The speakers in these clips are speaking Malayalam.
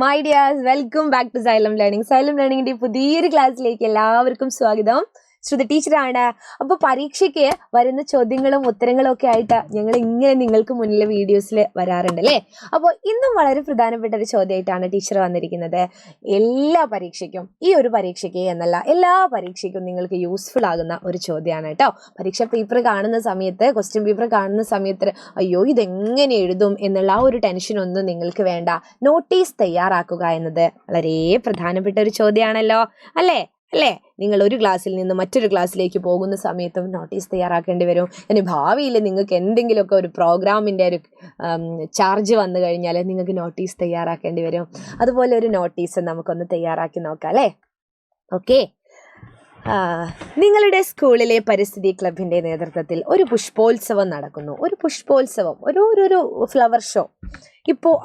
My dears, welcome back to Xylem learning. Xylem ലേണിംഗിന്റെ പുതിയൊരു ക്ലാസ്സിലേക്ക് എല്ലാവർക്കും സ്വാഗതം. ശ്രുതി ടീച്ചറാണ്. അപ്പോൾ പരീക്ഷയ്ക്ക് വരുന്ന ചോദ്യങ്ങളും ഉത്തരങ്ങളും ഒക്കെ ആയിട്ട് ഞങ്ങൾ ഇങ്ങനെ നിങ്ങൾക്ക് മുന്നിൽ വീഡിയോസിൽ വരാറുണ്ട് അല്ലേ. അപ്പോൾ ഇന്നും വളരെ പ്രധാനപ്പെട്ട ഒരു ചോദ്യമായിട്ടാണ് ടീച്ചർ വന്നിരിക്കുന്നത്. എല്ലാ പരീക്ഷയ്ക്കും, ഈ ഒരു പരീക്ഷയ്ക്ക് എന്നല്ല എല്ലാ പരീക്ഷയ്ക്കും നിങ്ങൾക്ക് യൂസ്ഫുൾ ആകുന്ന ഒരു ചോദ്യമാണ് കേട്ടോ. പരീക്ഷ പേപ്പർ കാണുന്ന സമയത്ത്, ക്വസ്റ്റ്യൻ പേപ്പർ കാണുന്ന സമയത്ത് അയ്യോ ഇതെങ്ങനെ എഴുതും എന്നുള്ള ആ ഒരു ടെൻഷനൊന്നും നിങ്ങൾക്ക് വേണ്ട. നോട്ടീസ് തയ്യാറാക്കുക എന്നത് വളരെ പ്രധാനപ്പെട്ട ഒരു ചോദ്യമാണല്ലോ അല്ലേ. നിങ്ങൾ ഒരു ക്ലാസ്സിൽ നിന്ന് മറ്റൊരു ക്ലാസ്സിലേക്ക് പോകുന്ന സമയത്തും നോട്ടീസ് തയ്യാറാക്കേണ്ടി വരും. ഇനി ഭാവിയിൽ നിങ്ങൾക്ക് എന്തെങ്കിലുമൊക്കെ ഒരു പ്രോഗ്രാമിൻ്റെ ഒരു ചാർജ് വന്നു കഴിഞ്ഞാൽ നിങ്ങൾക്ക് നോട്ടീസ് തയ്യാറാക്കേണ്ടി വരും. അതുപോലെ ഒരു നോട്ടീസ് നമുക്കൊന്ന് തയ്യാറാക്കി നോക്കാം അല്ലേ. ഓക്കെ, നിങ്ങളുടെ സ്കൂളിലെ പരിസ്ഥിതി ക്ലബിൻ്റെ നേതൃത്വത്തിൽ ഒരു പുഷ്പോത്സവം നടക്കുന്നു. ഒരു പുഷ്പോത്സവം, ഒരു ഫ്ലവർ ഷോ. ഇപ്പോൾ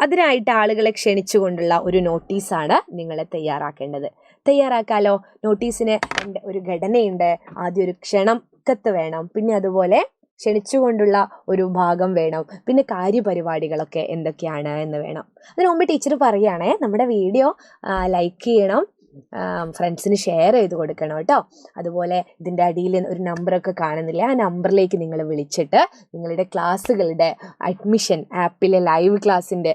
അതിനായിട്ട് ആളുകളെ ക്ഷണിച്ചുകൊണ്ടുള്ള ഒരു നോട്ടീസാണ് നിങ്ങൾ തയ്യാറാക്കേണ്ടത്. തയ്യാറാക്കാലോ. നോട്ടീസിന് ഒരു ഘടനയുണ്ട്. ആദ്യം ഒരു ക്ഷണം കത്ത് വേണം, പിന്നെ അതുപോലെ ക്ഷണിച്ചുകൊണ്ടുള്ള ഒരു ഭാഗം വേണം, പിന്നെ കാര്യപരിപാടികളൊക്കെ എന്തൊക്കെയാണ് എന്ന് വേണം. അതിനു മുമ്പ് ടീച്ചർ പറയുകയാണേ, നമ്മുടെ വീഡിയോ ലൈക്ക് ചെയ്യണം, ഫ്രണ്ട്സിന് ഷെയർ ചെയ്ത് കൊടുക്കണം കേട്ടോ. അതുപോലെ ഇതിൻ്റെ അടിയിൽ ഒരു നമ്പറൊക്കെ കാണുന്നില്ല, ആ നമ്പറിലേക്ക് നിങ്ങൾ വിളിച്ചിട്ട് നിങ്ങളുടെ ക്ലാസ്സുകളുടെ അഡ്മിഷൻ, ആപ്പിലെ ലൈവ് ക്ലാസ്സിൻ്റെ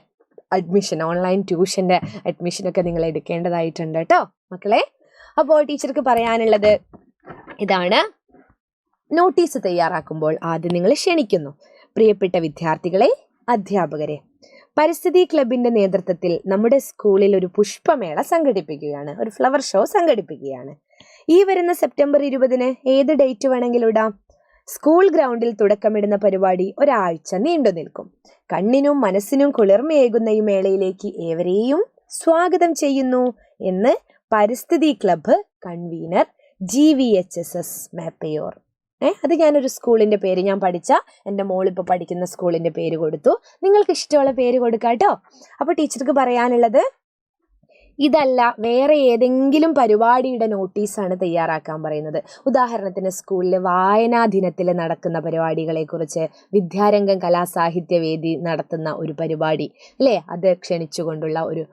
അഡ്മിഷൻ, ഓൺലൈൻ ട്യൂഷൻ്റെ അഡ്മിഷനൊക്കെ നിങ്ങൾ എടുക്കേണ്ടതായിട്ടുണ്ട് കേട്ടോ മക്കളെ. അപ്പോൾ ടീച്ചർക്ക് പറയാനുള്ളത് ഇതാണ്. നോട്ടീസ് തയ്യാറാക്കുമ്പോൾ ആദ്യം നിങ്ങൾ ക്ഷണിക്കുന്നു. പ്രിയപ്പെട്ട വിദ്യാർത്ഥികളെ, അധ്യാപകരെ, പരിസ്ഥിതി ക്ലബിൻ്റെ നേതൃത്വത്തിൽ നമ്മുടെ സ്കൂളിൽ ഒരു പുഷ്പമേള സംഘടിപ്പിക്കുകയാണ്, ഒരു ഫ്ലവർ ഷോ സംഘടിപ്പിക്കുകയാണ്. ഈ വരുന്ന സെപ്റ്റംബർ 20 ഏത് ഡേറ്റ് വേണമെങ്കിലും ഇടാം. സ്കൂൾ ഗ്രൗണ്ടിൽ തുടക്കമിടുന്ന പരിപാടി ഒരാഴ്ച നീണ്ടു നിൽക്കും. കണ്ണിനും മനസ്സിനും കുളിർമയേകുന്ന ഈ മേളയിലേക്ക് ഏവരെയും സ്വാഗതം എന്ന് പരിസ്ഥിതി ക്ലബ്ബ് കൺവീനർ GVHSS മേപ്പയോർ. അത് ഞാനൊരു സ്കൂളിൻ്റെ പേര്, ഞാൻ പഠിച്ച എൻ്റെ മോളിപ്പോൾ പഠിക്കുന്ന സ്കൂളിൻ്റെ പേര് കൊടുത്തു. നിങ്ങൾക്ക് ഇഷ്ടമുള്ള പേര് കൊടുക്കാം കേട്ടോ. അപ്പോൾ ടീച്ചർക്ക് പറയാനുള്ളത് ഇതല്ല, വേറെ ഏതെങ്കിലും പരിപാടിയുടെ നോട്ടീസാണ് തയ്യാറാക്കാൻ പറയുന്നത്. ഉദാഹരണത്തിന് സ്കൂളിൽ വായനാ ദിനത്തിൽ നടക്കുന്ന പരിപാടികളെക്കുറിച്ച് വിദ്യാരംഗം കലാസാഹിത്യവേദി നടത്തുന്ന ഒരു പരിപാടി അല്ലേ, അത് ക്ഷണിച്ചുകൊണ്ടുള്ള ഒരു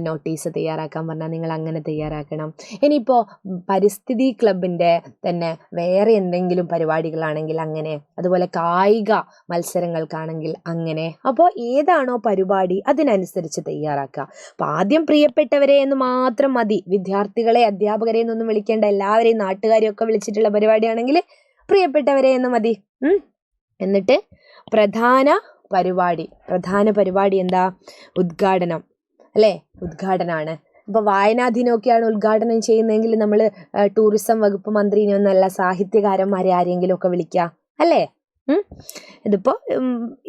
നോട്ടീസ് തയ്യാറാക്കാൻ പറഞ്ഞാൽ നിങ്ങൾ അങ്ങനെ തയ്യാറാക്കണം. ഇനിയിപ്പോൾ പരിസ്ഥിതി ക്ലബിൻ്റെ തന്നെ വേറെ എന്തെങ്കിലും പരിപാടികളാണെങ്കിൽ അങ്ങനെ, അതുപോലെ കായിക മത്സരങ്ങൾക്കാണെങ്കിൽ അങ്ങനെ. അപ്പോൾ ഏതാണോ പരിപാടി അതിനനുസരിച്ച് തയ്യാറാക്കുക. അപ്പോൾ ആദ്യം പ്രിയപ്പെട്ടവർ എന്ന് മാത്രം മതി. വിദ്യാർത്ഥികളെ, അധ്യാപകരെ എന്നൊന്നും വിളിക്കേണ്ട. എല്ലാവരെയും നാട്ടുകാരെയും ഒക്കെ വിളിച്ചിട്ടുള്ള പരിപാടിയാണെങ്കിൽ പ്രിയപ്പെട്ടവരെ എന്ന് മതി. എന്നിട്ട് പ്രധാന പരിപാടി എന്താ? ഉദ്ഘാടനം അല്ലേ, ഉദ്ഘാടനമാണ്. ഇപ്പോൾ വായനാ ദിനമൊക്കെയാണ് ഉദ്ഘാടനം ചെയ്യുന്നതെങ്കിൽ നമ്മൾ ടൂറിസം വകുപ്പ് മന്ത്രിനെയൊന്നല്ല, സാഹിത്യകാരന്മാരെ ആരെങ്കിലും ഒക്കെ വിളിക്കുക അല്ലേ. ഇതിപ്പോൾ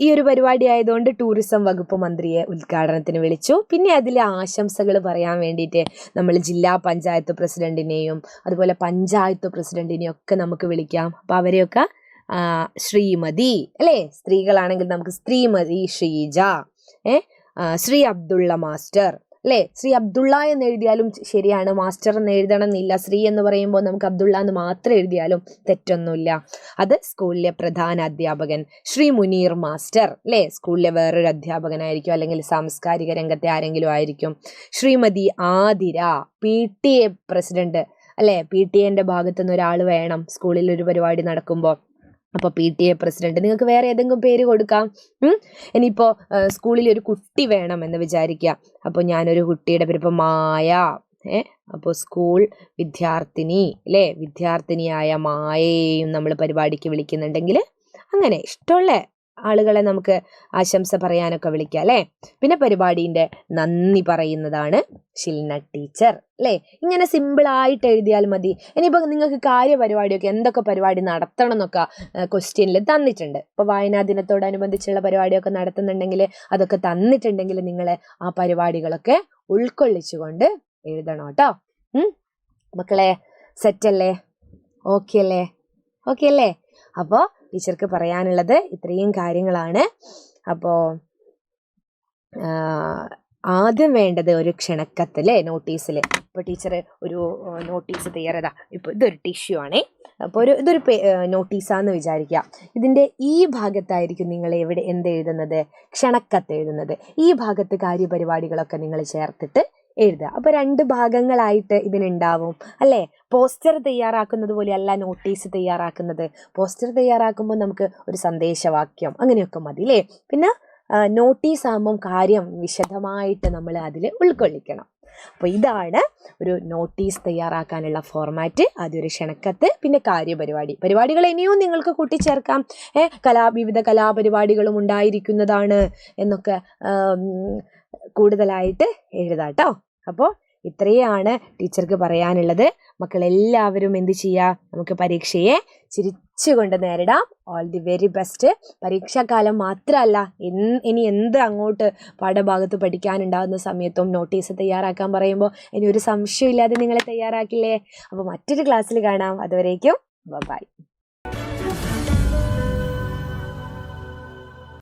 ഈ ഒരു പരിപാടി ആയതുകൊണ്ട് ടൂറിസം വകുപ്പ് മന്ത്രിയെ ഉദ്ഘാടനത്തിന് വിളിച്ചു. പിന്നെ അതിലെ ആശംസകൾ പറയാൻ വേണ്ടിയിട്ട് നമ്മൾ ജില്ലാ പഞ്ചായത്ത് പ്രസിഡന്റിനെയും അതുപോലെ പഞ്ചായത്ത് പ്രസിഡന്റിനെയും ഒക്കെ നമുക്ക് വിളിക്കാം. അപ്പോൾ അവരെയൊക്കെ ശ്രീമതി അല്ലേ, സ്ത്രീകളാണെങ്കിൽ നമുക്ക് ശ്രീമതി ശ്രീജ, ശ്രീ അബ്ദുള്ള മാസ്റ്റർ അല്ലേ. ശ്രീ അബ്ദുള്ള എന്ന് എഴുതിയാലും ശരിയാണ്, മാസ്റ്റർ എന്ന് എഴുതണം എന്നില്ല. ശ്രീ എന്ന് പറയുമ്പോൾ നമുക്ക് അബ്ദുള്ള എന്ന് മാത്രം എഴുതിയാലും തെറ്റൊന്നുമില്ല. അത് സ്കൂളിലെ പ്രധാന അധ്യാപകൻ ശ്രീ മുനീർ മാസ്റ്റർ അല്ലേ, സ്കൂളിലെ വേറൊരു അധ്യാപകനായിരിക്കും, അല്ലെങ്കിൽ സാംസ്കാരിക രംഗത്തെ ആരെങ്കിലും ആയിരിക്കും. ശ്രീമതി ആതിര, PTA പ്രസിഡന്റ് അല്ലേ, PTA ഭാഗത്തുനിന്ന് ഒരാൾ വേണം സ്കൂളിൽ ഒരു പരിപാടി നടക്കുമ്പോൾ. അപ്പോൾ PTA പ്രസിഡന്റ്, നിങ്ങൾക്ക് വേറെ ഏതെങ്കിലും പേര് കൊടുക്കാം. ഇനിയിപ്പോൾ സ്കൂളിൽ ഒരു കുട്ടി വേണം എന്ന് വിചാരിക്കുക. അപ്പോൾ ഞാനൊരു കുട്ടിയുടെ പേര് ഇപ്പോൾ മായ, അപ്പോൾ സ്കൂൾ വിദ്യാർത്ഥിനി അല്ലേ, വിദ്യാർത്ഥിനിയായ മായയെയും നമ്മൾ പരിപാടിക്ക് വിളിക്കുന്നുണ്ടെങ്കിൽ അങ്ങനെ ഇഷ്ടമുള്ള ആളുകളെ നമുക്ക് ആശംസ പറയാനൊക്കെ വിളിക്കാം അല്ലേ. പിന്നെ പരിപാടിൻ്റെ നന്ദി പറയുന്നതാണ് ഷിൽന ടീച്ചർ അല്ലേ. ഇങ്ങനെ സിമ്പിളായിട്ട് എഴുതിയാൽ മതി. ഇനിയിപ്പോൾ നിങ്ങൾക്ക് കാര്യപരിപാടിയൊക്കെ എന്തൊക്കെ പരിപാടി നടത്തണം എന്നൊക്കെ ക്വസ്റ്റ്യനിൽ തന്നിട്ടുണ്ട്. ഇപ്പോൾ വായനാ ദിനത്തോടനുബന്ധിച്ചുള്ള പരിപാടിയൊക്കെ നടത്തുന്നുണ്ടെങ്കിൽ, അതൊക്കെ തന്നിട്ടുണ്ടെങ്കിൽ നിങ്ങൾ ആ പരിപാടികളൊക്കെ ഉൾക്കൊള്ളിച്ചുകൊണ്ട് എഴുതണം കേട്ടോ. മക്കളെ സെറ്റല്ലേ? ഓക്കെ അല്ലേ? അപ്പോൾ ടീച്ചർക്ക് പറയാനുള്ളത് ഇത്രയും കാര്യങ്ങളാണ്. അപ്പോൾ ആദ്യം വേണ്ടത് ഒരു ക്ഷണക്കത്ത് അല്ലേ, നോട്ടീസിൽ. ഇപ്പോൾ ടീച്ചർ ഒരു നോട്ടീസ് തയ്യാറാ. ഇപ്പോൾ ഇതൊരു ടിഷ്യൂ ആണേ, അപ്പോൾ ഇതൊരു നോട്ടീസാന്ന് വിചാരിക്കുക. ഇതിൻ്റെ ഈ ഭാഗത്തായിരിക്കും നിങ്ങൾ എന്ത് എഴുതുന്നത്, ക്ഷണക്കത്ത് എഴുതുന്നത്. ഈ ഭാഗത്ത് കാര്യപരിപാടികളൊക്കെ നിങ്ങൾ ചേർത്തിട്ട് എഴുതുക. അപ്പോൾ 2 ഭാഗങ്ങളായിട്ട് ഇതിനുണ്ടാവും അല്ലേ. പോസ്റ്റർ തയ്യാറാക്കുന്നത് പോലെയല്ല നോട്ടീസ് തയ്യാറാക്കുന്നത്. പോസ്റ്റർ തയ്യാറാക്കുമ്പോൾ നമുക്ക് ഒരു സന്ദേശവാക്യം അങ്ങനെയൊക്കെ മതി അല്ലേ. പിന്നെ നോട്ടീസ് ആകുമ്പം കാര്യം വിശദമായിട്ട് നമ്മൾ അതിൽ ഉൾക്കൊള്ളിക്കണം. അപ്പോൾ ഇതാണ് ഒരു നോട്ടീസ് തയ്യാറാക്കാനുള്ള ഫോർമാറ്റ്. ആദ്യം ഒരു ക്ഷണക്കത്ത്, പിന്നെ പരിപാടികൾ ഇനിയും നിങ്ങൾക്ക് കൂട്ടിച്ചേർക്കാം. വിവിധ കലാപരിപാടികളും ഉണ്ടായിരിക്കുന്നതാണ് എന്നൊക്കെ കൂടുതലായിട്ട് എഴുതാട്ടോ. അപ്പോൾ ഇത്രയാണ് ടീച്ചർക്ക് പറയാനുള്ളത്. മക്കളെല്ലാവരും എന്ത് ചെയ്യുക, നമുക്ക് പരീക്ഷയെ ചിരിച്ചുകൊണ്ട് നേരിടാം. All the very best. പരീക്ഷാകാലം മാത്രമല്ല, ഇനി എന്ത് അങ്ങോട്ട് പാഠഭാഗത്ത് പഠിക്കാനുണ്ടാകുന്ന സമയത്തും നോട്ടീസ് തയ്യാറാക്കാൻ പറയുമ്പോൾ ഇനി ഒരു സംശയമില്ലാതെ നിങ്ങളെ തയ്യാറാക്കില്ലേ. അപ്പോൾ മറ്റൊരു ക്ലാസ്സിൽ കാണാം. അതുവരേക്കും ബൈ.